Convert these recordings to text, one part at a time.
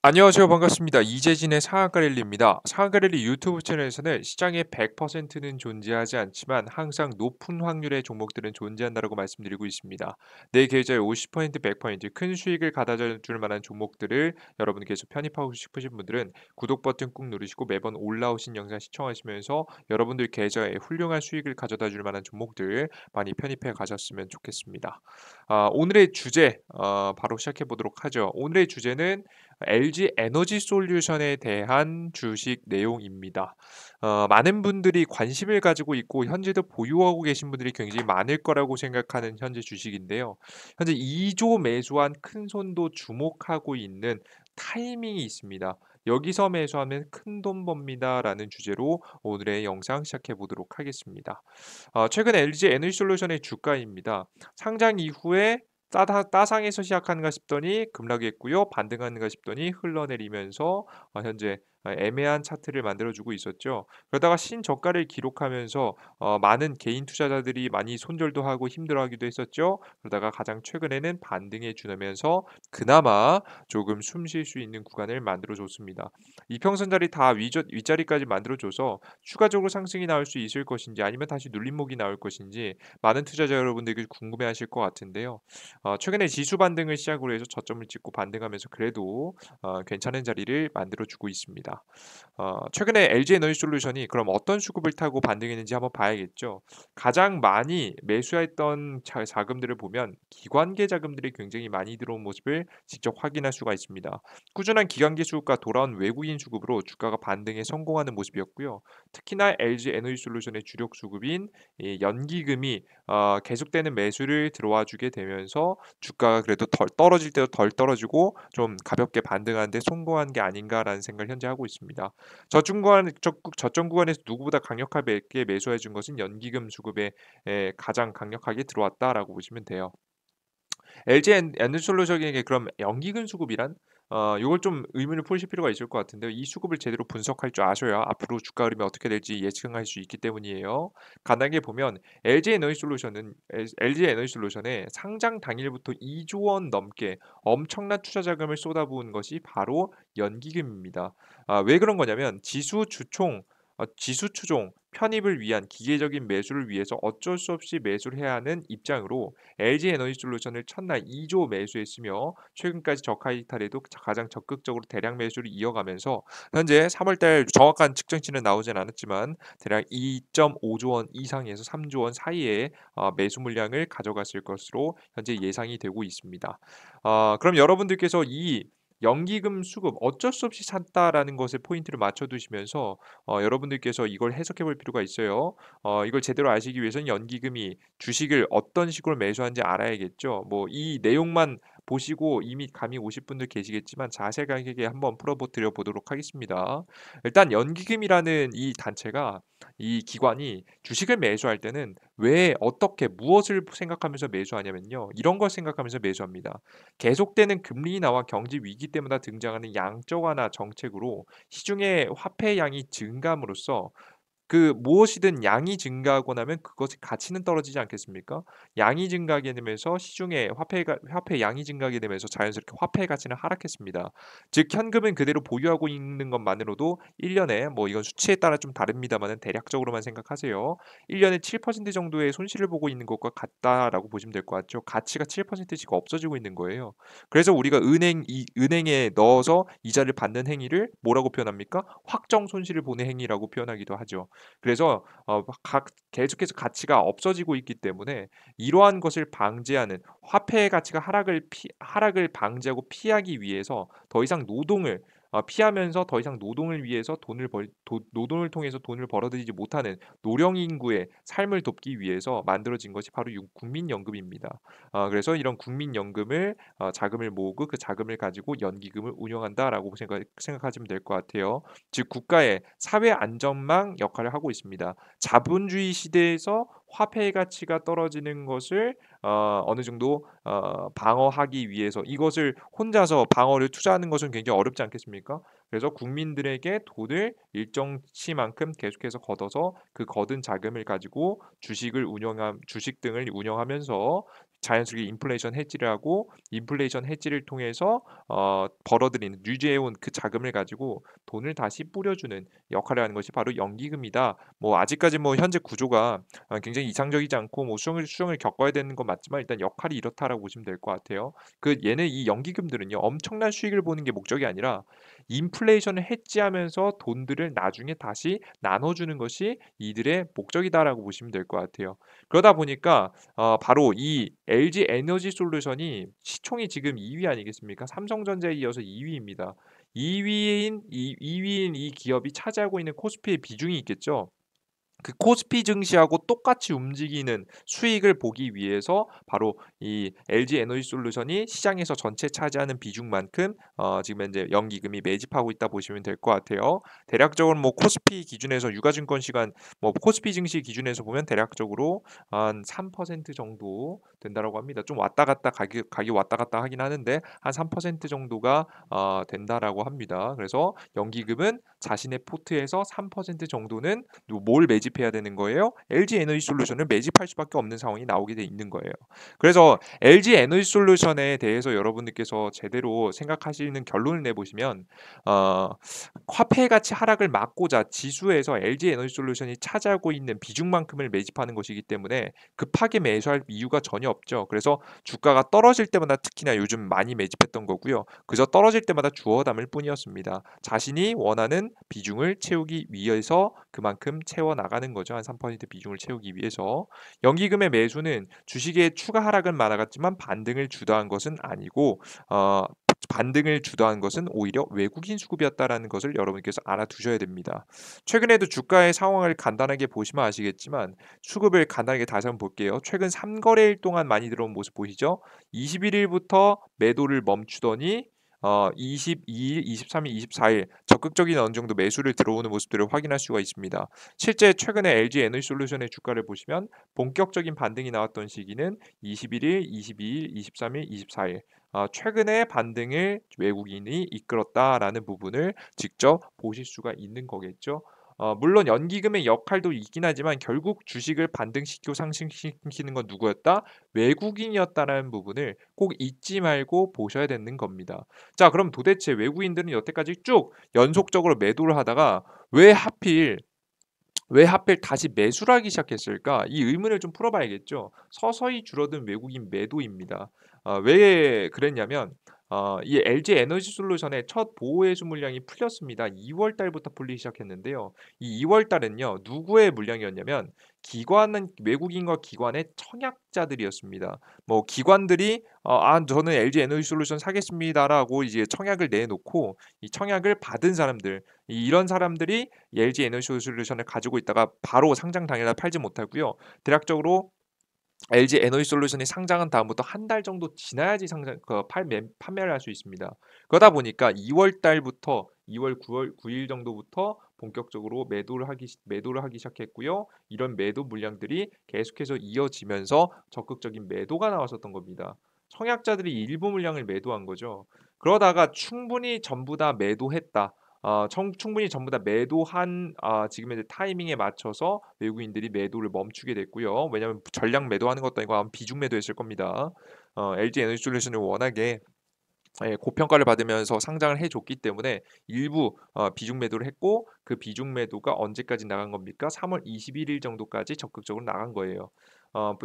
안녕하세요. 반갑습니다. 이재진의 상한가 랠리입니다. 상한가 랠리 유튜브 채널에서는 시장의 100%는 존재하지 않지만 항상 높은 확률의 종목들은 존재한다라고 말씀드리고 있습니다. 내 계좌에 50%, 100%큰 수익을 가져다 줄 만한 종목들을 여러분께서 편입하고 싶으신 분들은 구독 버튼 꾹 누르시고 매번 올라오신 영상 시청하시면서 여러분들 계좌에 훌륭한 수익을 가져다 줄 만한 종목들 많이 편입해 가셨으면 좋겠습니다. 오늘의 주제 바로 시작해 보도록 하죠. 오늘의 주제는 LG 에너지 솔루션에 대한 주식 내용입니다. 많은 분들이 관심을 가지고 있고 현재도 보유하고 계신 분들이 굉장히 많을 거라고 생각하는 현재 주식인데요. 현재 2조 매수한 큰손도 주목하고 있는 타이밍이 있습니다. 여기서 매수하면 큰돈 법니다라는 주제로 오늘의 영상 시작해 보도록 하겠습니다. 최근 LG 에너지 솔루션의 주가입니다. 상장 이후에 따상에서 시작하는가 싶더니 급락했고요. 반등하는가 싶더니 흘러내리면서 현재 애매한 차트를 만들어주고 있었죠. 그러다가 신저가를 기록하면서 많은 개인 투자자들이 많이 손절도 하고 힘들어하기도 했었죠. 그러다가 가장 최근에는 반등해 주면서 그나마 조금 숨 쉴 수 있는 구간을 만들어줬습니다. 이평선자리 다 윗자리까지 만들어줘서 추가적으로 상승이 나올 수 있을 것인지 아니면 다시 눌림목이 나올 것인지 많은 투자자 여러분들이 궁금해하실 것 같은데요. 최근에 지수 반등을 시작으로 해서 저점을 찍고 반등하면서 그래도 괜찮은 자리를 만들어주고 있습니다. 최근에 LG 에너지 솔루션이 그럼 어떤 수급을 타고 반등했는지 한번 봐야겠죠. 가장 많이 매수했던 자금들을 보면 기관계 자금들이 굉장히 많이 들어온 모습을 직접 확인할 수가 있습니다. 꾸준한 기관계 수급과 돌아온 외국인 수급으로 주가가 반등에 성공하는 모습이었고요. 특히나 LG 에너지 솔루션의 주력 수급인 이 연기금이 계속되는 매수를 들어와 주게 되면서 주가가 그래도 덜 떨어질 때도 덜 떨어지고 좀 가볍게 반등하는 데 성공한 게 아닌가라는 생각을 현재 하고 있습니다. 저점 구간에서 누구보다 강력하게 매수해 준 것은 연기금 수급에 가장 강력하게 들어왔다라고 보시면 돼요. LG 에너지솔루션에게 그럼 연기금 수급이란 요걸 좀 의문을 푸실 필요가 있을 것 같은데요. 이 수급을 제대로 분석할 줄 아셔야 앞으로 주가 흐름이 어떻게 될지 예측할 수 있기 때문이에요. 간단하게 보면 LG 에너지솔루션의 상장 당일부터 2조 원 넘게 엄청난 투자 자금을 쏟아부은 것이 바로 연기금입니다. 왜 그런 거냐면 지수 추종 편입을 위한 기계적인 매수를 위해서 어쩔 수 없이 매수를 해야 하는 입장으로 LG 에너지 솔루션을 첫날 2조 매수했으며 최근까지 저가 이탈에도 가장 적극적으로 대량 매수를 이어가면서 현재 3월달 정확한 측정치는 나오진 않았지만 대략 2.5조 원 이상에서 3조 원 사이의 매수 물량을 가져갔을 것으로 현재 예상이 되고 있습니다. 그럼 여러분들께서 이 연기금 수급 어쩔 수 없이 샀다라는 것에 포인트를 맞춰 두시면서 여러분들께서 이걸 해석해 볼 필요가 있어요. 이걸 제대로 아시기 위해서는 연기금이 주식을 어떤 식으로 매수하는지 알아야겠죠. 뭐 이 내용만 보시고 이미 감이 오실 분들 계시겠지만 자세하게 한번 드려 보도록 하겠습니다. 일단 연기금이라는 이 단체가 이 기관이 주식을 매수할 때는 왜 어떻게 무엇을 생각하면서 매수하냐면요. 이런 걸 생각하면서 매수합니다. 계속되는 금리 인하와 경제 위기 때마다 등장하는 양적 완화 정책으로 시중의 화폐 양이 증감으로써 무엇이든 양이 증가하고 나면 그것의 가치는 떨어지지 않겠습니까? 양이 증가하게 되면서 시중에 화폐 양이 증가하게 되면서 자연스럽게 화폐의 가치는 하락했습니다. 즉 현금은 그대로 보유하고 있는 것만으로도 1 년에 뭐 이건 수치에 따라 좀 다릅니다마는 대략적으로만 생각하세요. 1 년에 7% 정도의 손실을 보고 있는 것과 같다라고 보시면 될 것 같죠. 가치가 7%씩 없어지고 있는 거예요. 그래서 우리가 은행에 넣어서 이자를 받는 행위를 뭐라고 표현합니까? 확정 손실을 보는 행위라고 표현하기도 하죠. 그래서 계속해서 가치가 없어지고 있기 때문에 이러한 것을 방지하는 화폐의 가치가 하락을 방지하고 피하기 위해서 더 이상 노동을 피하면서 더 이상 노동을 위해서 노동을 통해서 돈을 벌어들이지 못하는 노령 인구의 삶을 돕기 위해서 만들어진 것이 바로 국민연금입니다. 그래서 이런 국민연금을 자금을 모으고 그 자금을 가지고 연기금을 운영한다라고 생각하시면 될 것 같아요. 즉 국가의 사회 안전망 역할을 하고 있습니다. 자본주의 시대에서 화폐의 가치가 떨어지는 것을 어느 정도 방어하기 위해서 이것을 혼자서 방어를 투자하는 것은 굉장히 어렵지 않겠습니까? 그래서 국민들에게 돈을 일정치만큼 계속해서 걷어서 그 거둔 자금을 가지고 주식 등을 운영하면서 자연스럽게 인플레이션 해지를 하고 인플레이션 해지를 통해서 벌어들이는 유지해온 그 자금을 가지고 돈을 다시 뿌려주는 역할을 하는 것이 바로 연기금이다. 뭐 아직까지 뭐 현재 구조가 굉장히 이상적이지 않고 뭐 수정을 겪어야 되는 건 맞지만 일단 역할이 이렇다라고 보시면 될 것 같아요. 얘네 이 연기금들은요 엄청난 수익을 보는 게 목적이 아니라 인플레이션을 해지하면서 돈들을 나중에 다시 나눠주는 것이 이들의 목적이다라고 보시면 될 것 같아요. 그러다 보니까 바로 이 LG 에너지 솔루션이 시총이 지금 2위 아니겠습니까? 삼성전자에 이어서 2위입니다. 2위인 이 기업이 차지하고 있는 코스피의 비중이 있겠죠. 그 코스피 증시하고 똑같이 움직이는 수익을 보기 위해서 바로 이 LG 에너지 솔루션이 시장에서 전체 차지하는 비중만큼 지금 현재 연기금이 매집하고 있다 보시면 될 것 같아요. 대략적으로 뭐 코스피 기준에서 유가증권 시간 뭐 코스피 증시 기준에서 보면 대략적으로 한 3% 정도 된다라고 합니다. 좀 왔다 갔다 가격이 왔다 갔다 하긴 하는데 한 3% 정도가 된다라고 합니다. 그래서 연기금은 자신의 포트에서 3% 정도는 뭘 매집해야 되는 거예요? LG 에너지 솔루션을 매집할 수밖에 없는 상황이 나오게 돼 있는 거예요. 그래서 LG 에너지 솔루션에 대해서 여러분들께서 제대로 생각하시는 결론을 내보시면 어, 화폐 가치 하락을 막고자 지수에서 LG 에너지 솔루션이 차지하고 있는 비중만큼을 매집하는 것이기 때문에 급하게 매수할 이유가 전혀 없죠. 그래서 주가가 떨어질 때마다 특히나 요즘 많이 매집했던 거고요. 그저 떨어질 때마다 주워 담을 뿐이었습니다. 자신이 원하는 비중을 채우기 위해서 그만큼 채워 나가는 거죠. 한 3% 비중을 채우기 위해서. 연기금의 매수는 주식의 추가 하락은 많아갔지만 반등을 주도한 것은 아니고 반등을 주도한 것은 오히려 외국인 수급이었다라는 것을 여러분께서 알아두셔야 됩니다. 최근에도 주가의 상황을 간단하게 보시면 아시겠지만 수급을 간단하게 다시 한번 볼게요. 최근 3거래일 동안 많이 들어온 모습 보이죠? 21일부터 매도를 멈추더니 22일, 23일, 24일 적극적인 어느 정도 매수를 들어오는 모습들을 확인할 수가 있습니다. 실제 최근에 LG 에너지 솔루션의 주가를 보시면 본격적인 반등이 나왔던 시기는 21일, 22일, 23일, 24일 최근의 반등을 외국인이 이끌었다라는 부분을 직접 보실 수가 있는 거겠죠. 물론 연기금의 역할도 있긴 하지만 결국 주식을 반등시키고 상승시키는 건 누구였다? 외국인이었다라는 부분을 꼭 잊지 말고 보셔야 되는 겁니다. 자, 그럼 도대체 외국인들은 여태까지 쭉 연속적으로 매도를 하다가 왜 하필 다시 매수를 하기 시작했을까? 이 의문을 좀 풀어봐야겠죠. 서서히 줄어든 외국인 매도입니다. 왜 그랬냐면 이 LG 에너지 솔루션의 첫 보호해수 물량이 풀렸습니다. 2월 달부터 풀리기 시작했는데요. 이 2월 달은요. 누구의 물량이었냐면 외국인과 기관의 청약자들이었습니다. 뭐 기관들이 저는 LG 에너지 솔루션 사겠습니다라고 이제 청약을 내놓고 이 청약을 받은 사람들 이런 사람들이 LG 에너지 솔루션을 가지고 있다가 바로 상장 당일날 팔지 못하고요. 대략적으로 LG 에너지 솔루션이 상장한 다음부터 한 달 정도 지나야지 판매를 할 수 있습니다. 그러다 보니까 2월 달부터 2월 9일 정도부터 본격적으로 매도를 하기 시작했고요. 이런 매도 물량들이 계속해서 이어지면서 적극적인 매도가 나왔었던 겁니다. 청약자들이 일부 물량을 매도한 거죠. 그러다가 충분히 전부 다 매도했다. 충분히 전부 다 매도한 지금의 이제 타이밍에 맞춰서 외국인들이 매도를 멈추게 됐고요. 왜냐하면 전량 매도하는 것도 아니고 아마 비중 매도했을 겁니다. LG 에너지 솔루션이 워낙에 고평가를 받으면서 상장을 해줬기 때문에 일부 비중 매도를 했고 그 비중 매도가 언제까지 나간 겁니까? 3월 21일 정도까지 적극적으로 나간 거예요.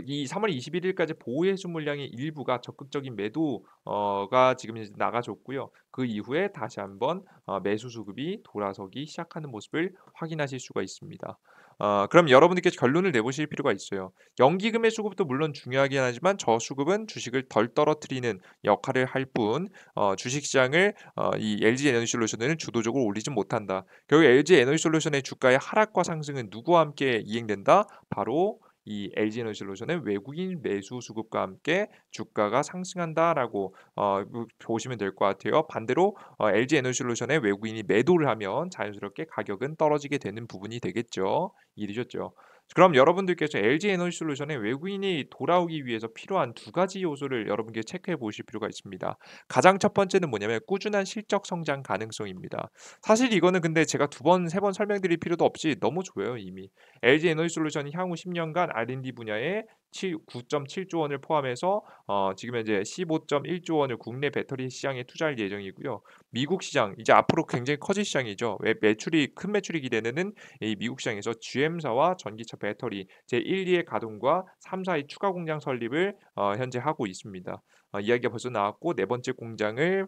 이 3월 21일까지 보호해수 물량의 일부가 적극적인 매도가 지금 이제 나가줬고요. 그 이후에 다시 한번 매수 수급이 돌아서기 시작하는 모습을 확인하실 수가 있습니다. 그럼 여러분들께 결론을 내보실 필요가 있어요. 연기금의 수급도 물론 중요하긴 하지만 저 수급은 주식을 덜 떨어뜨리는 역할을 할 뿐 주식시장을 이 LG 에너지 솔루션을 주도적으로 올리지 못한다. 결국 LG 에너지 솔루션의 주가의 하락과 상승은 누구와 함께 이행된다? 바로 이 LG 에너지 솔루션의 외국인 매수 수급과 함께 주가가 상승한다라고 보시면 될 것 같아요. 반대로 LG 에너지 솔루션의 외국인이 매도를 하면 자연스럽게 가격은 떨어지게 되는 부분이 되겠죠. 이해되셨죠? 그럼 여러분들께서 LG 에너지 솔루션의 외국인이 돌아오기 위해서 필요한 두 가지 요소를 여러분께 체크해 보실 필요가 있습니다. 가장 첫 번째는 뭐냐면 꾸준한 실적 성장 가능성입니다. 사실 이거는 근데 제가 두 번, 세 번 설명드릴 필요도 없이 너무 좋아요, 이미. LG 에너지 솔루션이 향후 10년간 R&D 분야에 9.7조 원을 포함해서 지금 현재 15.1조 원을 국내 배터리 시장에 투자할 예정이고요. 미국 시장 이제 앞으로 굉장히 커질 시장이죠. 매출이 큰 매출이 기대되는 이 미국 시장에서 GM사와 전기차 배터리 제1, 2의 가동과 3, 4의 추가 공장 설립을 현재 하고 있습니다. 이야기가 벌써 나왔고 네 번째 공장을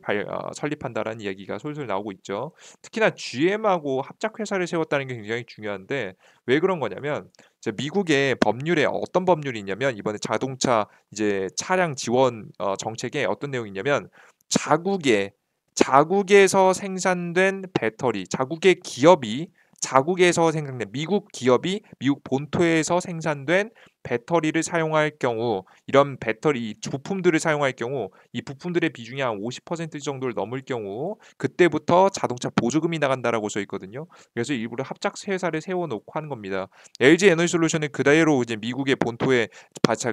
설립한다라는 이야기가 솔솔 나오고 있죠. 특히나 GM하고 합작 회사를 세웠다는 게 굉장히 중요한데 왜 그런 거냐면 이제 미국의 법률에 어떤 법률이 있냐면 이번에 자동차 이제 차량 지원 정책에 어떤 내용이 있냐면 자국에 자국에서 생산된 배터리, 자국에서 생산된 미국 기업이 미국 본토에서 생산된 배터리를 사용할 경우 이런 배터리 부품들을 사용할 경우 이 부품들의 비중이 한 50% 정도를 넘을 경우 그때부터 자동차 보조금이 나간다라고 써 있거든요. 그래서 일부러 합작 회사를 세워놓고 하는 겁니다. LG 에너지솔루션은 그대로 이제 미국의 본토에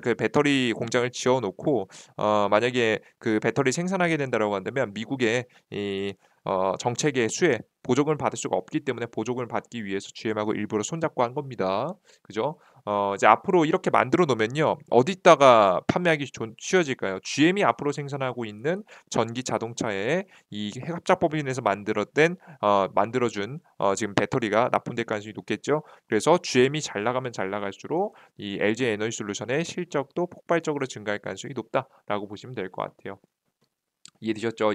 그 배터리 공장을 지어놓고 만약에 그 배터리 생산하게 된다라고 한다면 미국의 이 정책의 수혜 보조금을 받을 수가 없기 때문에 보조금을 받기 위해서 GM하고 일부러 손잡고 한 겁니다. 그죠? 이제 앞으로 이렇게 만들어 놓으면요. 어디다가 판매하기 쉬워질까요? GM이 앞으로 생산하고 있는 전기 자동차에 이 합작법인에서 만들어준 지금 배터리가 납품될 가능성이 높겠죠. 그래서 GM이 잘 나가면 잘 나갈수록 이 LG 에너지솔루션의 실적도 폭발적으로 증가할 가능성이 높다라고 보시면 될 것 같아요. 이해되셨죠?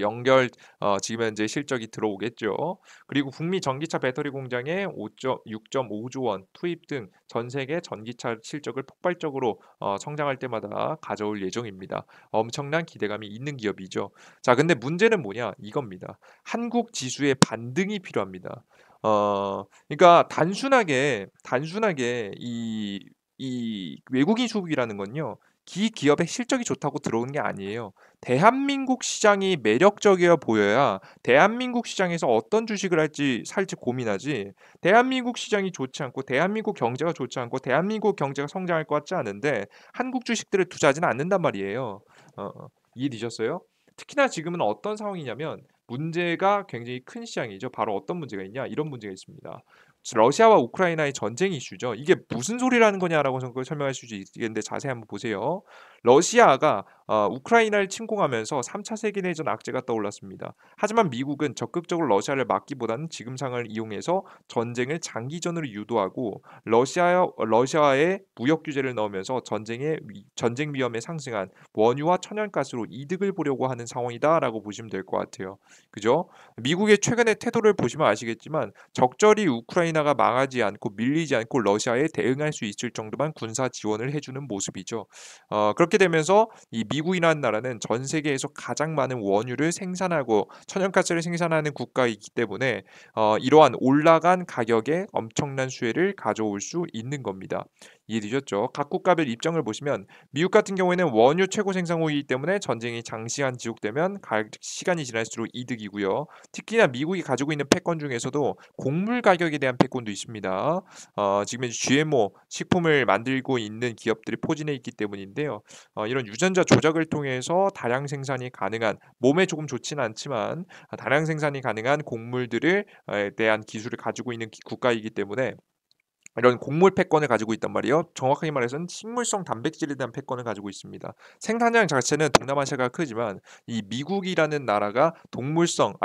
지금 현재 실적이 들어오겠죠. 그리고 북미 전기차 배터리 공장에 6.5조 원 투입 등 전 세계 전기차 실적을 폭발적으로 성장할 때마다 가져올 예정입니다. 엄청난 기대감이 있는 기업이죠. 자, 근데 문제는 뭐냐? 이겁니다. 한국 지수의 반등이 필요합니다. 그러니까 단순하게 이 외국인 수급이라는 건요. 기업의 실적이 좋다고 들어오는 게 아니에요. 대한민국 시장이 매력적이어 보여야 대한민국 시장에서 어떤 주식을 살지 고민하지. 대한민국 시장이 좋지 않고 대한민국 경제가 좋지 않고 대한민국 경제가 성장할 것 같지 않은데 한국 주식들을 투자하지는 않는단 말이에요. 이해되셨어요? 특히나 지금은 어떤 상황이냐면 문제가 굉장히 큰 시장이죠. 바로 어떤 문제가 있냐? 이런 문제가 있습니다. 러시아와 우크라이나의 전쟁 이슈죠. 이게 무슨 소리라는 거냐라고 설명할 수 있겠는데 자세히 한번 보세요. 러시아가 우크라이나를 침공하면서 3차 세계대전 악재가 떠올랐습니다. 하지만 미국은 적극적으로 러시아를 막기보다는 지금 상황을 이용해서 전쟁을 장기전으로 유도하고 러시아에 무역 규제를 넣으면서 전쟁 위험에 상승한 원유와 천연가스로 이득을 보려고 하는 상황이다라고 보시면 될 것 같아요. 그죠? 미국의 최근의 태도를 보시면 아시겠지만 적절히 우크라이나가 망하지 않고 밀리지 않고 러시아에 대응할 수 있을 정도만 군사 지원을 해주는 모습이죠. 그렇게 되면서 이 미국이라는 나라는 전 세계에서 가장 많은 원유를 생산하고 천연가스를 생산하는 국가이기 때문에 이러한 올라간 가격에 엄청난 수혜를 가져올 수 있는 겁니다. 이해되셨죠? 각 국가별 입장을 보시면 미국 같은 경우에는 원유 최고 생산국이기 때문에 전쟁이 장시간 지속되면 시간이 지날수록 이득이고요. 특히나 미국이 가지고 있는 패권 중에서도 곡물 가격에 대한 패권도 있습니다. 지금 GMO 식품을 만들고 있는 기업들이 포진해 있기 때문인데요. 이런 유전자 조작을 통해서 다량 생산이 가능한 몸에 조금 좋지는 않지만 다량 생산이 가능한 곡물들을 대한 기술을 가지고 있는 국가이기 때문에 이런 곡물 패권을 가지고 있단 말이에요. 정확하게 말해서는 식물성 단백질에 대한 패권을 가지고 있습니다. 생산량 자체는 동남아시아가 크지만 이 미국이라는 나라가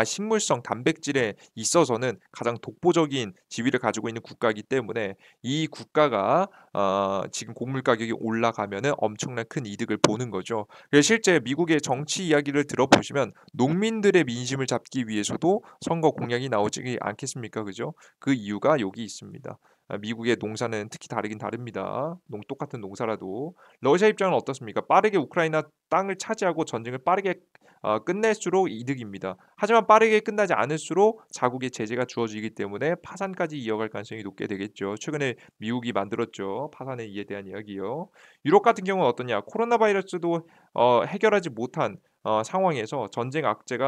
식물성 단백질에 있어서는 가장 독보적인 지위를 가지고 있는 국가이기 때문에 이 국가가 지금 곡물 가격이 올라가면은 엄청난 큰 이득을 보는 거죠. 그래서 실제 미국의 정치 이야기를 들어보시면 농민들의 민심을 잡기 위해서도 선거 공약이 나오지 않겠습니까? 그죠? 그 이유가 여기 있습니다. 미국의 농사는 특히 다르긴 다릅니다. 똑같은 농사라도 러시아 입장은 어떻습니까? 빠르게 우크라이나 땅을 차지하고 전쟁을 빠르게 끝낼수록 이득입니다. 하지만 빠르게 끝나지 않을수록 자국의 제재가 주어지기 때문에 파산까지 이어갈 가능성이 높게 되겠죠. 최근에 미국이 만들었죠. 파산에 이에 대한 이야기요. 유럽 같은 경우는 어떠냐? 코로나 바이러스도 해결하지 못한 상황에서 전쟁 악재,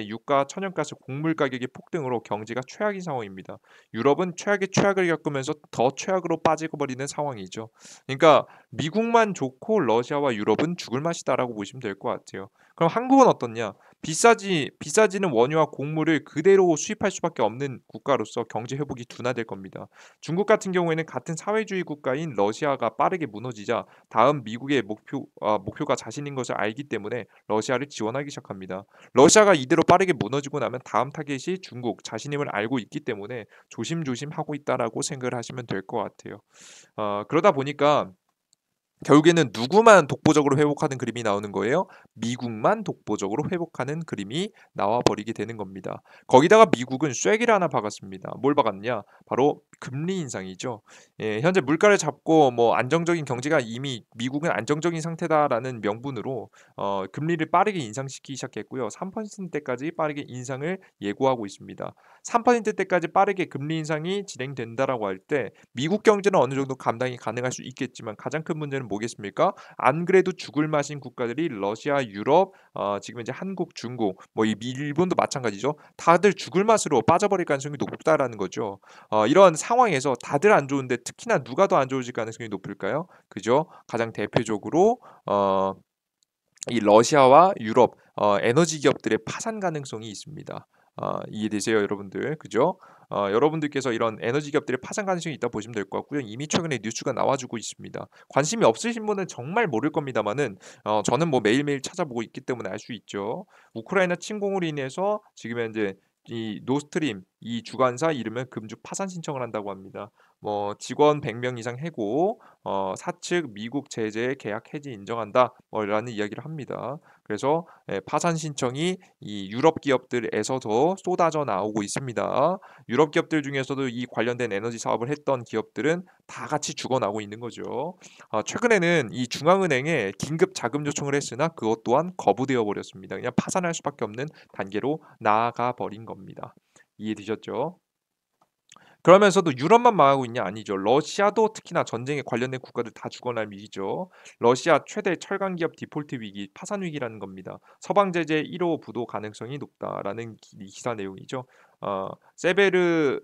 유가, 천연가스, 곡물 가격의 폭등으로 경제가 최악인 상황입니다. 유럽은 최악의 최악을 겪으면서 더 최악으로 빠지고 버리는 상황이죠. 그러니까 미국만 좋고 러시아와 유럽은 죽을 맛이다라고 보시면 될 것 같아요. 그럼 한국은 어떻냐? 비싸지는 원유와 곡물을 그대로 수입할 수밖에 없는 국가로서 경제 회복이 둔화될 겁니다. 중국 같은 경우에는 같은 사회주의 국가인 러시아가 빠르게 무너지자 다음 미국의 목표가 자신인 것을 알기 때문에 러시아를 지원하기 시작합니다. 러시아가 이대로 빠르게 무너지고 나면 다음 타겟이 중국 자신임을 알고 있기 때문에 조심조심 하고 있다라고 생각을 하시면 될 것 같아요. 그러다 보니까 결국에는 누구만 독보적으로 회복하는 그림이 나오는 거예요? 미국만 독보적으로 회복하는 그림이 나와 버리게 되는 겁니다. 거기다가 미국은 쐐기를 하나 박았습니다. 뭘 박았냐? 바로 금리 인상이죠. 예, 현재 물가를 잡고 뭐 안정적인 경제가 이미 미국은 안정적인 상태다라는 명분으로 금리를 빠르게 인상시키기 시작했고요. 3%대까지 빠르게 인상을 예고하고 있습니다. 3%대까지 빠르게 금리 인상이 진행된다라고 할 때 미국 경제는 어느 정도 감당이 가능할 수 있겠지만 가장 큰 문제는 뭐겠습니까? 안 그래도 죽을 맛인 국가들이 러시아, 유럽, 지금 이제 한국, 중국, 뭐 이 일본도 마찬가지죠. 다들 죽을 맛으로 빠져버릴 가능성이 높다라는 거죠. 이런 상황에서 다들 안 좋은데 특히나 누가 더 안 좋아질 가능성이 높을까요? 그죠? 가장 대표적으로 이 러시아와 유럽 에너지 기업들의 파산 가능성이 있습니다. 이해되세요, 여러분들? 그죠? 여러분들께서 이런 에너지 기업들의 파산 가능성이 있다 보시면 될 것 같고요. 이미 최근에 뉴스가 나와주고 있습니다. 관심이 없으신 분은 정말 모를 겁니다만은 저는 뭐 매일매일 찾아보고 있기 때문에 알 수 있죠. 우크라이나 침공으로 인해서 지금 현재 이 노스트림 이 주관사 이름을 금주 파산 신청을 한다고 합니다. 뭐 직원 100명 이상 해고, 사측 미국 제재 계약 해지 인정한다, 라는 이야기를 합니다. 그래서 파산 신청이 이 유럽 기업들에서도 쏟아져 나오고 있습니다. 유럽 기업들 중에서도 이 관련된 에너지 사업을 했던 기업들은 다 같이 죽어나고 있는 거죠. 최근에는 이 중앙은행에 긴급 자금 요청을 했으나 그것 또한 거부되어 버렸습니다. 그냥 파산할 수밖에 없는 단계로 나아가 버린 겁니다. 이해되셨죠? 그러면서도 유럽만 망하고 있냐? 아니죠. 러시아도 특히나 전쟁에 관련된 국가들 다 죽어날 위기죠. 러시아 최대 철강 기업 디폴트 위기, 파산 위기라는 겁니다. 서방 제재 1호 부도 가능성이 높다라는 기사 내용이죠. 세베르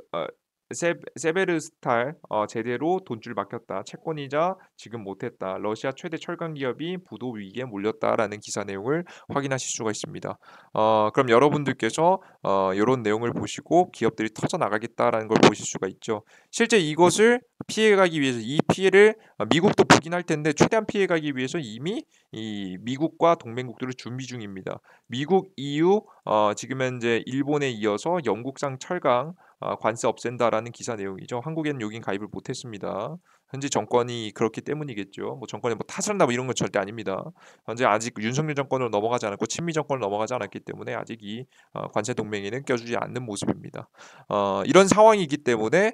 세베르스탈 제대로 돈줄 막혔다. 채권이자 지금 못했다. 러시아 최대 철강 기업이 부도 위기에 몰렸다라는 기사 내용을 확인하실 수가 있습니다. 그럼 여러분들께서 이런 내용을 보시고 기업들이 터져 나가겠다라는 걸 보실 수가 있죠. 실제 이것을 피해가기 위해서 이 피해를 미국도 보긴 할 텐데 최대한 피해가기 위해서 이미 이 미국과 동맹국들을 준비 중입니다. 미국, EU, 지금 현재 일본에 이어서 영국상 철강 관세 없앤다라는 기사 내용이죠. 한국에는 여긴 가입을 못했습니다. 현재 정권이 그렇기 때문이겠죠. 뭐 정권에 뭐 탓을 한다 뭐 이런 건 절대 아닙니다. 현재 아직 윤석열 정권으로 넘어가지 않았고 친미 정권으로 넘어가지 않았기 때문에 아직 이 관세 동맹에는 껴주지 않는 모습입니다. 이런 상황이기 때문에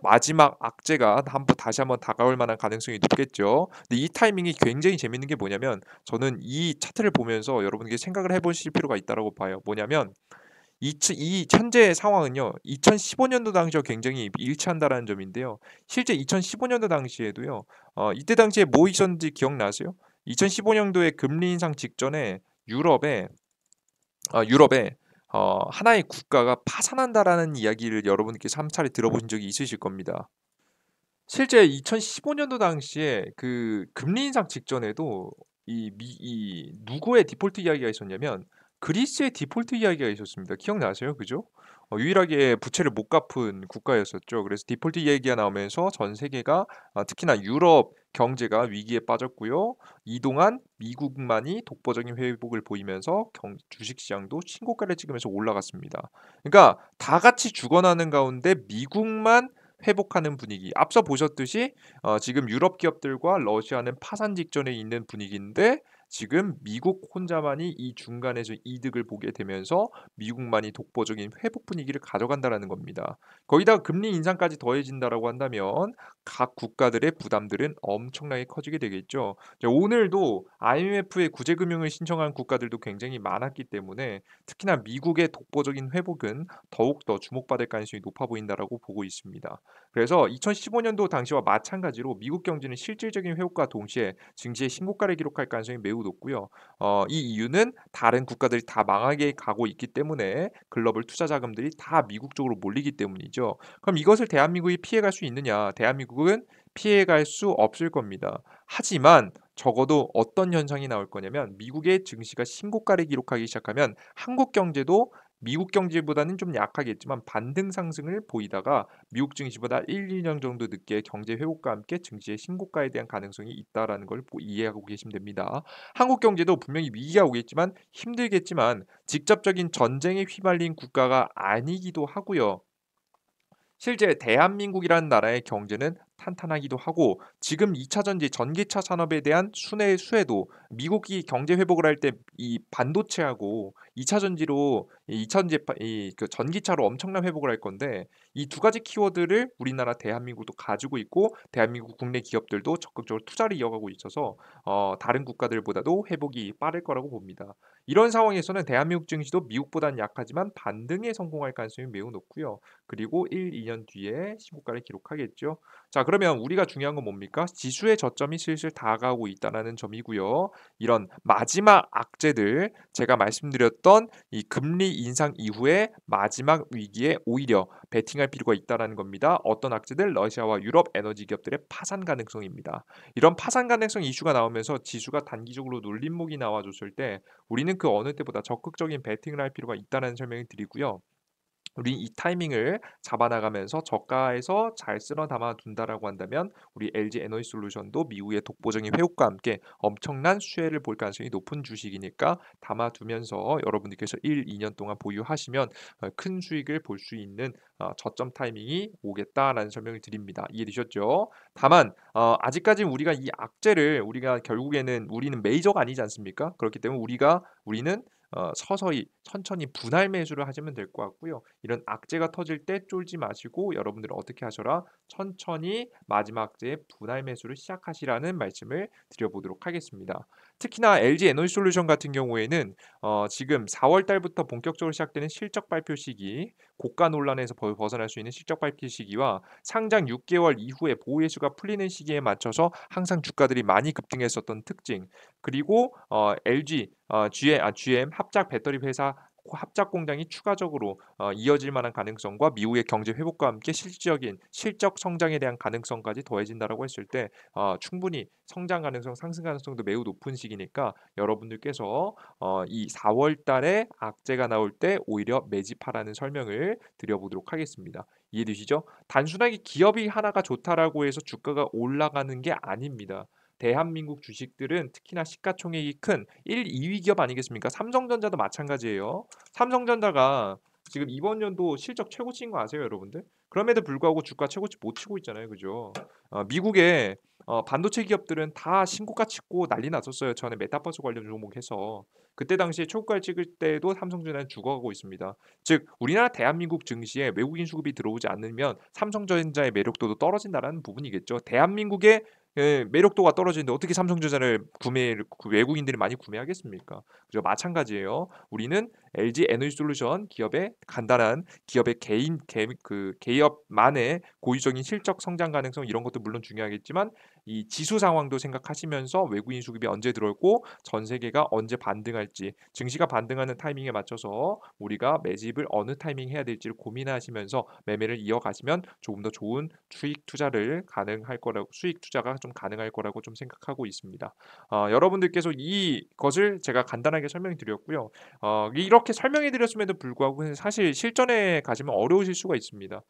마지막 악재가 다시 한번 다가올 만한 가능성이 높겠죠. 근데 이 타이밍이 굉장히 재밌는 게 뭐냐면 저는 이 차트를 보면서 여러분에게 생각을 해보실 필요가 있다고 봐요. 뭐냐면 이 현재 상황은요. 2015년도 당시와 굉장히 일치한다라는 점인데요. 실제 2015년도 당시에도요. 이때 당시에 뭐 있었는지 기억나세요? 2015년도에 금리 인상 직전에 유럽에 하나의 국가가 파산한다라는 이야기를 여러분께서 한 차례 들어보신 적이 있으실 겁니다. 실제 2015년도 당시에 그 금리 인상 직전에도 이 누구의 디폴트 이야기가 있었냐면 그리스의 디폴트 이야기가 있었습니다. 기억나세요? 그죠? 유일하게 부채를 못 갚은 국가였었죠. 그래서 디폴트 이야기가 나오면서 전 세계가 특히나 유럽 경제가 위기에 빠졌고요. 이동안 미국만이 독보적인 회복을 보이면서 주식 시장도 신고가를 찍으면서 올라갔습니다. 그러니까 다 같이 죽어나는 가운데 미국만 회복하는 분위기. 앞서 보셨듯이 지금 유럽 기업들과 러시아는 파산 직전에 있는 분위기인데 지금 미국 혼자만이 이 중간에서 이득을 보게 되면서 미국만이 독보적인 회복 분위기를 가져간다라는 겁니다. 거기다가 금리 인상까지 더해진다라고 한다면 각 국가들의 부담들은 엄청나게 커지게 되겠죠. 오늘도 IMF의 구제금융을 신청한 국가들도 굉장히 많았기 때문에 특히나 미국의 독보적인 회복은 더욱더 주목받을 가능성이 높아 보인다라고 보고 있습니다. 그래서 2015년도 당시와 마찬가지로 미국 경제는 실질적인 회복과 동시에 증시의 신고가를 기록할 가능성이 매우 매우 높고요. 이 이유는 다른 국가들이 다 망하게 가고 있기 때문에 글로벌 투자 자금들이 다 미국 쪽으로 몰리기 때문이죠. 그럼 이것을 대한민국이 피해갈 수 있느냐? 대한민국은 피해갈 수 없을 겁니다. 하지만 적어도 어떤 현상이 나올 거냐면 미국의 증시가 신고가를 기록하기 시작하면 한국 경제도 미국 경제보다는 좀 약하겠지만 반등 상승을 보이다가 미국 증시보다 1-2년 정도 늦게 경제 회복과 함께 증시의 신고가에 대한 가능성이 있다라는 걸 이해하고 계시면 됩니다. 한국 경제도 분명히 위기가 오겠지만 힘들겠지만 직접적인 전쟁에 휘말린 국가가 아니기도 하고요. 실제 대한민국이라는 나라의 경제는 탄탄하기도 하고 지금 2차 전지 전기차 산업에 대한 순회 수혜도 미국이 경제 회복을 할 때 이 반도체하고 2차 전지로 이 2차 전지 이그 전기차로 엄청난 회복을 할 건데 이 두 가지 키워드를 우리나라 대한민국도 가지고 있고 대한민국 국내 기업들도 적극적으로 투자를 이어가고 있어서 다른 국가들보다도 회복이 빠를 거라고 봅니다. 이런 상황에서는 대한민국 증시도 미국보다는 약하지만 반등에 성공할 가능성이 매우 높고요. 그리고 1-2년 뒤에 신고가를 기록하겠죠. 자, 그러면 우리가 중요한 건 뭡니까? 지수의 저점이 슬슬 다가오고 있다는 점이고요. 이런 마지막 악재들 제가 말씀드렸던 이 금리 인상 이후에 마지막 위기에 오히려 베팅할 필요가 있다는 겁니다. 어떤 악재들? 러시아와 유럽 에너지 기업들의 파산 가능성입니다. 이런 파산 가능성 이슈가 나오면서 지수가 단기적으로 눌림목이 나와줬을 때 우리는 그 어느 때보다 적극적인 베팅을 할 필요가 있다는 설명을 드리고요. 우리 이 타이밍을 잡아나가면서 저가에서 잘 쓸어 담아 둔다라고 한다면 우리 LG 에너지솔루션도 미국의 독보적인 회복과 함께 엄청난 수혜를 볼 가능성이 높은 주식이니까 담아두면서 여러분들께서 1-2년 동안 보유하시면 큰 수익을 볼 수 있는 저점 타이밍이 오겠다라는 설명을 드립니다. 이해되셨죠? 다만 아직까지 우리가 이 악재를 우리가 결국에는 우리는 메이저가 아니지 않습니까? 그렇기 때문에 우리는 서서히 천천히 분할 매수를 하시면 될 것 같고요. 이런 악재가 터질 때 쫄지 마시고 여러분들은 어떻게 하셔라? 천천히 마지막 악재의 분할 매수를 시작하시라는 말씀을 드려보도록 하겠습니다. 특히나 LG 에너지솔루션 같은 경우에는 지금 4월 달부터 본격적으로 시작되는 실적 발표 시기, 고가 논란에서 벗어날 수 있는 실적 발표 시기와 상장 6개월 이후에 보호예수가 풀리는 시기에 맞춰서 항상 주가들이 많이 급등했었던 특징, 그리고 LG GM 합작 배터리 회사 합작 공장이 추가적으로 이어질 만한 가능성과 미국의 경제 회복과 함께 실질적인 실적 성장에 대한 가능성까지 더해진다라고 했을 때 충분히 성장 가능성, 상승 가능성도 매우 높은 시기니까 여러분들께서 이 4월 달에 악재가 나올 때 오히려 매집하라는 설명을 드려보도록 하겠습니다. 이해되시죠? 단순하게 기업이 하나가 좋다라고 해서 주가가 올라가는 게 아닙니다. 대한민국 주식들은 특히나 시가총액이 큰 1, 2위 기업 아니겠습니까? 삼성전자도 마찬가지예요. 삼성전자가 지금 이번 연도 실적 최고치인 거 아세요, 여러분들? 그럼에도 불구하고 주가 최고치 못 치고 있잖아요, 그죠? 미국의 반도체 기업들은 다 신고가 찍고 난리 났었어요. 전에 메타버스 관련 종목해서 그때 당시에 초고가를 찍을 때도 삼성전자는 죽어가고 있습니다. 즉 우리나라 대한민국 증시에 외국인 수급이 들어오지 않으면 삼성전자의 매력도도 떨어진다는 부분이겠죠. 대한민국의 매력도가 떨어지는데 어떻게 삼성전자를 외국인들이 많이 구매하겠습니까? 그죠? 마찬가지예요. 우리는 LG 에너지솔루션 기업의 간단한 기업의 기업만의 고유적인 실적 성장 가능성 이런 것도 물론 중요하겠지만 이 지수 상황도 생각하시면서 외국인 수급이 언제 들어오고 전 세계가 언제 반등할지 증시가 반등하는 타이밍에 맞춰서 우리가 매집을 어느 타이밍 해야 될지를 고민하시면서 매매를 이어가시면 조금 더 좋은 수익 투자가 좀 가능할 거라고 좀 생각하고 있습니다. 여러분들께서 이것을 제가 간단하게 설명드렸고요. 이렇게 설명해 드렸음에도 불구하고 사실 실전에 가시면 어려우실 수가 있습니다.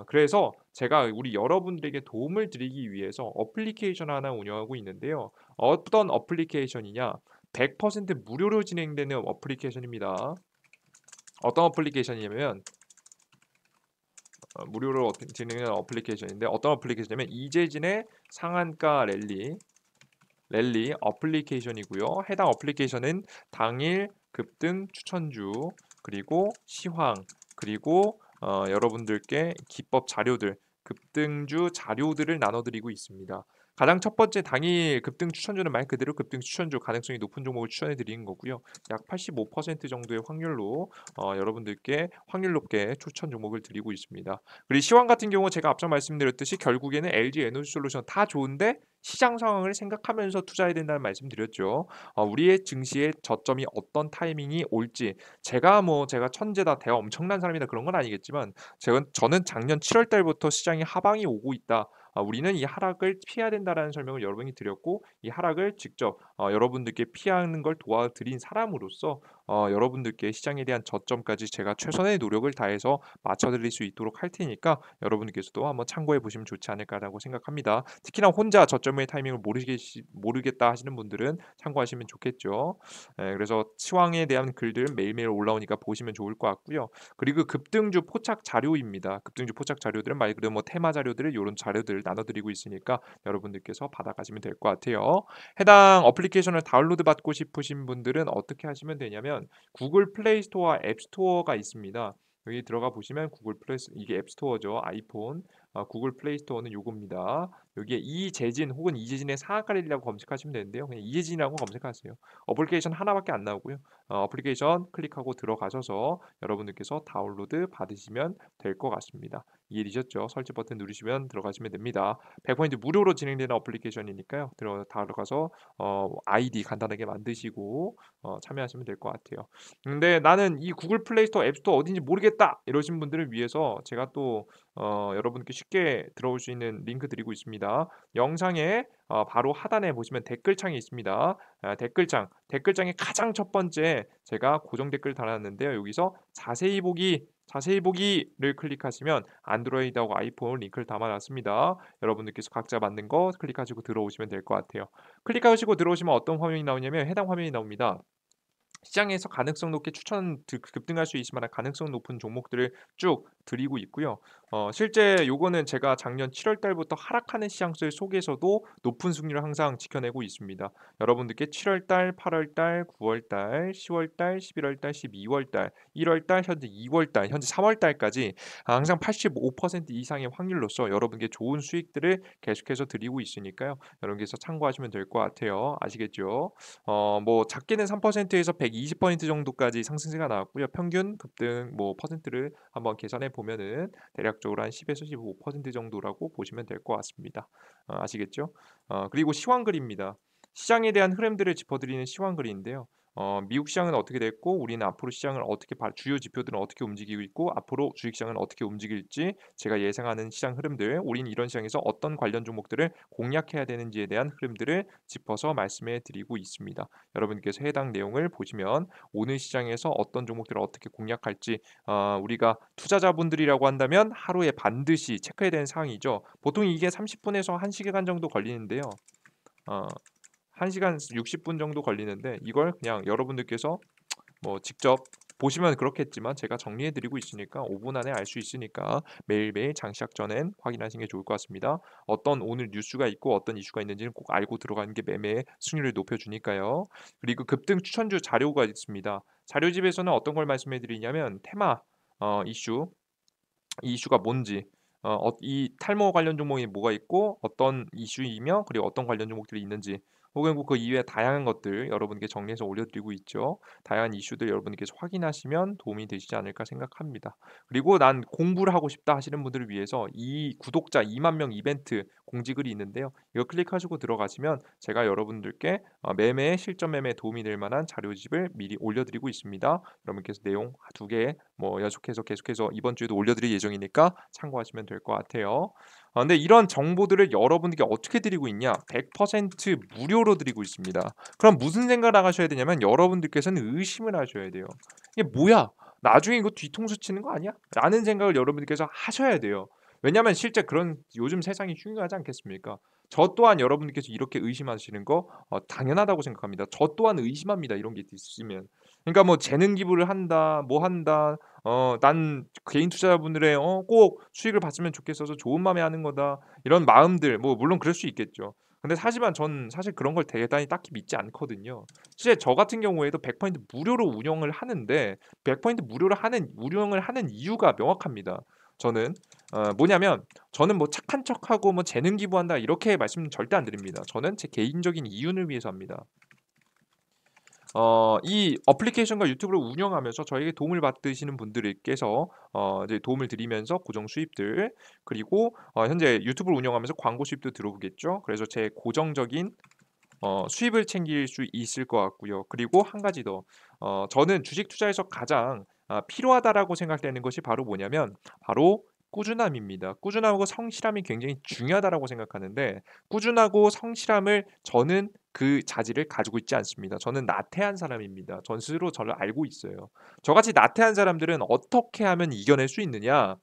그래서 제가 우리 여러분들에게 도움을 드리기 위해서 어플리케이션 하나 운영하고 있는데요. 어떤 어플리케이션이냐? 100% 무료로 진행되는 어플리케이션입니다. 어떤 어플리케이션이냐면 무료로 진행하는 어플리케이션인데 어떤 어플리케이션이냐면 이재진의 상한가 랠리 어플리케이션이고요. 해당 어플리케이션은 당일 급등 추천주 그리고 시황 그리고 여러분들께 기법 자료들 급등주 자료들을 나눠드리고 있습니다. 가장 첫 번째 당일 급등 추천주는 말 그대로 급등 추천주 가능성이 높은 종목을 추천해 드리는 거고요. 약 85% 정도의 확률로 여러분들께 확률 높게 추천 종목을 드리고 있습니다. 그리고 시황 같은 경우 제가 앞서 말씀드렸듯이 결국에는 LG 에너지 솔루션 다 좋은데 시장 상황을 생각하면서 투자해야 된다는 말씀드렸죠. 우리의 증시의 저점이 어떤 타이밍이 올지 제가 천재다, 제가 엄청난 사람이다 그런 건 아니겠지만 저는 작년 7월 달부터 시장이 하방이 오고 있다. 우리는 이 하락을 피해야 된다라는 설명을 여러 번 드렸고 이 하락을 직접 여러분들께 피하는 걸 도와드린 사람으로서 여러분들께 시장에 대한 저점까지 제가 최선의 노력을 다해서 맞춰드릴 수 있도록 할 테니까 여러분께서도 한번 참고해 보시면 좋지 않을까라고 생각합니다. 특히나 혼자 저점의 타이밍을 모르겠다 하시는 분들은 참고하시면 좋겠죠. 그래서 시황에 대한 글들은 매일매일 올라오니까 보시면 좋을 것 같고요. 그리고 급등주 포착 자료입니다. 급등주 포착 자료들은 말 그대로 뭐 테마 자료들을 이런 자료들을 나눠드리고 있으니까 여러분들께서 받아가시면 될 것 같아요. 해당 어플리케이션을 다운로드 받고 싶으신 분들은 어떻게 하시면 되냐면 구글 플레이 스토어와 앱 스토어가 있습니다. 여기 들어가 보시면 구글 플레이 이게 앱 스토어죠. 아이폰. 구글 플레이 스토어는 요겁니다. 여기에 이재진 혹은 이재진의 상한가리라고 검색하시면 되는데요. 그냥 이재진이라고 검색하세요. 어플리케이션 하나밖에 안 나오고요. 어플리케이션 클릭하고 들어가셔서 여러분들께서 다운로드 받으시면 될 것 같습니다. 이해되셨죠? 설치 버튼 누르시면 들어가시면 됩니다. 100% 무료로 진행되는 어플리케이션이니까요. 들어가서 아이디 간단하게 만드시고 참여하시면 될 것 같아요. 근데 나는 이 구글 플레이 스토어, 앱 스토어 어딘지 모르겠다 이러신 분들을 위해서 제가 또 여러분께 쉽게 들어올 수 있는 링크 드리고 있습니다. 영상에 바로 하단에 보시면 댓글창이 있습니다. 댓글창의 가장 첫 번째 제가 고정 댓글 달았는데요. 여기서 자세히 보기를 클릭하시면 안드로이드하고 아이폰 링크를 담아놨습니다. 여러분들께서 각자 만든 거 클릭하시고 들어오시면 될 것 같아요. 클릭하시고 들어오시면 어떤 화면이 나오냐면 해당 화면이 나옵니다. 시장에서 가능성 높게 급등할 수 있을 만한 가능성 높은 종목들을 쭉 드리고 있고요. 실제 요거는 제가 작년 7월 달부터 하락하는 시장들 속에서도 높은 승률을 항상 지켜내고 있습니다. 여러분들께 7월 달, 8월 달, 9월 달, 10월 달, 11월 달, 12월 달, 1월 달, 현재 2월 달, 현재 3월 달까지 항상 85% 이상의 확률로서 여러분께 좋은 수익들을 계속해서 드리고 있으니까요. 여러분께서 참고하시면 될 것 같아요. 아시겠죠? 뭐 작게는 3%에서 120% 정도까지 상승세가 나왔고요. 평균 급등 뭐 퍼센트를 한번 계산해 보면은 대략적으로 한 10에서 15% 정도라고 보시면 될 것 같습니다. 아시겠죠? 그리고 시황글입니다. 시장에 대한 흐름들을 짚어드리는 시황글인데요. 미국 시장은 어떻게 됐고 우리는 앞으로 시장을 어떻게 주요 지표들은 어떻게 움직이고 있고 앞으로 주식시장은 어떻게 움직일지 제가 예상하는 시장 흐름들 우리는 이런 시장에서 어떤 관련 종목들을 공략해야 되는지에 대한 흐름들을 짚어서 말씀해 드리고 있습니다. 여러분께서 해당 내용을 보시면 오늘 시장에서 어떤 종목들을 어떻게 공략할지 우리가 투자자분들이라고 한다면 하루에 반드시 체크해야 되는 사항이죠. 보통 이게 30분에서 1시간 정도 걸리는데요. 어, 1시간 60분 정도 걸리는데 이걸 그냥 여러분들께서 뭐 직접 보시면 그렇겠지만 제가 정리해 드리고 있으니까 5분 안에 알 수 있으니까 매일매일 장시작 전엔 확인하시는 게 좋을 것 같습니다. 어떤 오늘 뉴스가 있고 어떤 이슈가 있는지는 꼭 알고 들어가는 게 매매의 승률을 높여주니까요. 그리고 급등 추천주 자료가 있습니다. 자료집에서는 어떤 걸 말씀해 드리냐면 테마 이슈 이 이슈가 뭔지 이 탈모 관련 종목이 뭐가 있고 어떤 이슈이며 그리고 어떤 관련 종목들이 있는지 혹은 그 이외에 다양한 것들 여러분께 정리해서 올려드리고 있죠. 다양한 이슈들 여러분께서 확인하시면 도움이 되시지 않을까 생각합니다. 그리고 난 공부를 하고 싶다 하시는 분들을 위해서 이 구독자 2만 명 이벤트 공지글이 있는데요. 이거 클릭하시고 들어가시면 제가 여러분들께 매매 실전 매매에 도움이 될 만한 자료집을 미리 올려드리고 있습니다. 여러분께서 내용 두 개 뭐 계속해서 이번 주에도 올려드릴 예정이니까 참고하시면 될 것 같아요. 근데 이런 정보들을 여러분들께 어떻게 드리고 있냐? 100% 무료로 드리고 있습니다. 그럼 무슨 생각을 하셔야 되냐면 여러분들께서는 의심을 하셔야 돼요. 이게 뭐야? 나중에 이거 뒤통수 치는 거 아니야? 라는 생각을 여러분들께서 하셔야 돼요. 왜냐하면 실제 그런 요즘 세상이 흉흉하지 않겠습니까? 저 또한 여러분들께서 이렇게 의심하시는 거 당연하다고 생각합니다. 저 또한 의심합니다. 이런 게 있으면. 그러니까 뭐 재능 기부를 한다, 뭐 한다, 난 개인 투자자분들의 꼭 수익을 봤으면 좋겠어서 좋은 마음에 하는 거다. 이런 마음들 뭐 물론 그럴 수 있겠죠. 근데 하지만 전 사실 그런 걸 대단히 딱히 믿지 않거든요. 실제 저 같은 경우에도 100% 무료로 운영을 하는데 100% 무료로 운영을 하는 이유가 명확합니다. 저는 뭐냐면 저는 뭐 착한 척하고 뭐 재능 기부한다 이렇게 말씀 절대 안 드립니다. 저는 제 개인적인 이윤을 위해서 합니다. 이 어플리케이션과 유튜브를 운영하면서 저에게 도움을 받으시는 분들께서 이제 도움을 드리면서 고정 수입들 그리고 현재 유튜브를 운영하면서 광고 수입도 들어오겠죠. 그래서 제 고정적인 수입을 챙길 수 있을 것 같고요. 그리고 한 가지 더 저는 주식 투자에서 가장 필요하다라고 생각되는 것이 바로 뭐냐면 바로 꾸준함입니다. 꾸준함하고 성실함이 굉장히 중요하다라고 생각하는데 꾸준하고 성실함을 저는 그 자질을 가지고 있지 않습니다. 저는 나태한 사람입니다. 전 스스로 저를 알고 있어요. 저같이 나태한 사람들은 어떻게 하면 이겨낼 수 있느냐?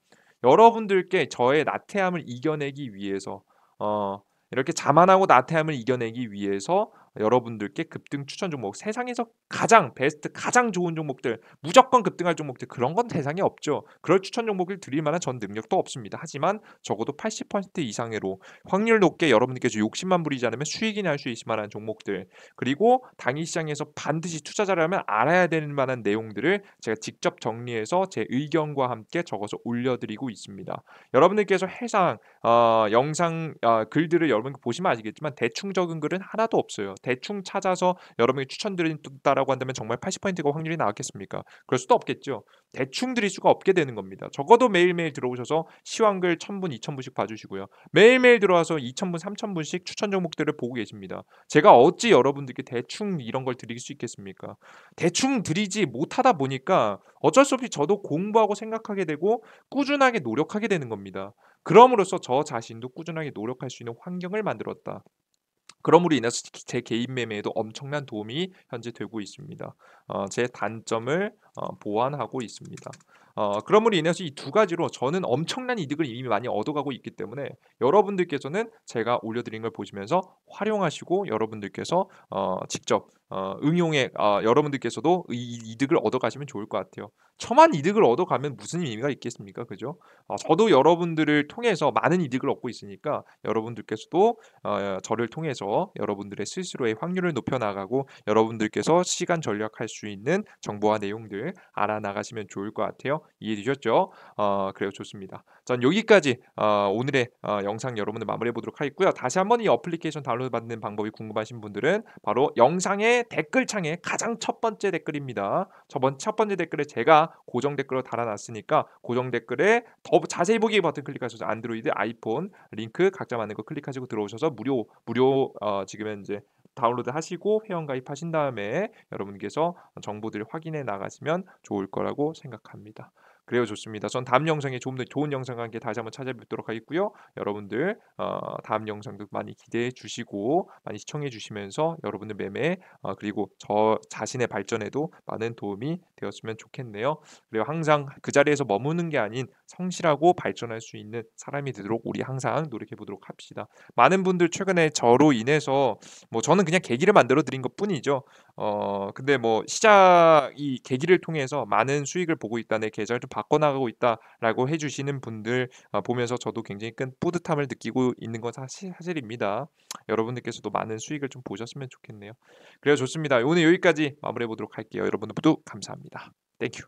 여러분들께 저의 나태함을 이겨내기 위해서 어 이렇게 자만하고 나태함을 이겨내기 위해서 여러분들께 급등 추천 종목 세상에서 가장 베스트 가장 좋은 종목들 무조건 급등할 종목들 그런 건 세상에 없죠. 그럴 추천 종목을 드릴 만한 전 능력도 없습니다. 하지만 적어도 80% 이상으로 확률 높게 여러분들께서 욕심만 부리지 않으면 수익이 날 수 있을 만한 종목들 그리고 당일 시장에서 반드시 투자자를 하면 알아야 될 만한 내용들을 제가 직접 정리해서 제 의견과 함께 적어서 올려드리고 있습니다. 여러분들께서 해상 영상 글들을 여러분 보시면 아시겠지만 대충 적은 글은 하나도 없어요. 대충 찾아서 여러분이 추천드린다라고 한다면 정말 80%가 확률이 나왔겠습니까? 그럴 수도 없겠죠. 대충 드릴 수가 없게 되는 겁니다. 적어도 매일매일 들어오셔서 시황글 1000분, 2000분씩 봐주시고요. 매일매일 들어와서 2000분, 3000분씩 추천 종목들을 보고 계십니다. 제가 어찌 여러분들께 대충 이런 걸 드릴 수 있겠습니까? 대충 드리지 못하다 보니까 어쩔 수 없이 저도 공부하고 생각하게 되고 꾸준하게 노력하게 되는 겁니다. 그럼으로써 저 자신도 꾸준하게 노력할 수 있는 환경을 만들었다. 그럼으로 인해서 제 개인 매매에도 엄청난 도움이 현재 되고 있습니다. 제 단점을 보완하고 있습니다. 그럼으로 인해서 이 두 가지로 저는 엄청난 이득을 이미 많이 얻어가고 있기 때문에 여러분들께서는 제가 올려드린 걸 보시면서 활용하시고 여러분들께서 직접 응용해 여러분들께서도 이 이득을 얻어가시면 좋을 것 같아요. 처만 이득을 얻어가면 무슨 의미가 있겠습니까? 그죠? 저도 여러분들을 통해서 많은 이득을 얻고 있으니까 여러분들께서도 저를 통해서 여러분들의 스스로의 확률을 높여 나가고 여러분들께서 시간 절약할 수 있는 정보와 내용들 알아나가시면 좋을 것 같아요. 이해되셨죠? 그래요. 좋습니다. 전 여기까지 오늘의 영상 여러분들 마무리해 보도록 하겠고요. 다시 한번 이 어플리케이션 다운로드 받는 방법이 궁금하신 분들은 바로 영상의 댓글창에 가장 첫 번째 댓글입니다. 첫 번째 댓글에 제가 고정 댓글로 달아놨으니까 고정 댓글에 더 자세히 보기 버튼 클릭하셔서 안드로이드, 아이폰 링크 각자 맞는 거 클릭하시고 들어오셔서 무료 지금 현재 다운로드 하시고 회원 가입하신 다음에 여러분께서 정보들을 확인해 나가시면 좋을 거라고 생각합니다. 그래요. 좋습니다. 전 다음 영상에 좀 더 좋은 영상과 함께 다시 한번 찾아뵙도록 하겠고요. 여러분들 다음 영상도 많이 기대해 주시고 많이 시청해 주시면서 여러분들 매매 그리고 저 자신의 발전에도 많은 도움이 되었으면 좋겠네요. 그리고 항상 그 자리에서 머무는 게 아닌 성실하고 발전할 수 있는 사람이 되도록 우리 항상 노력해 보도록 합시다. 많은 분들 최근에 저로 인해서 뭐 저는 그냥 계기를 만들어 드린 것뿐이죠. 근데 뭐 이 계기를 통해서 많은 수익을 보고 있다. 내 계좌를 좀 바꿔 나가고 있다라고 해 주시는 분들 보면서 저도 굉장히 큰 뿌듯함을 느끼고 있는 건 사실입니다. 여러분들께서도 많은 수익을 좀 보셨으면 좋겠네요. 그래요. 좋습니다. 오늘 여기까지 마무리해 보도록 할게요. 여러분들 모두 감사합니다. 땡큐.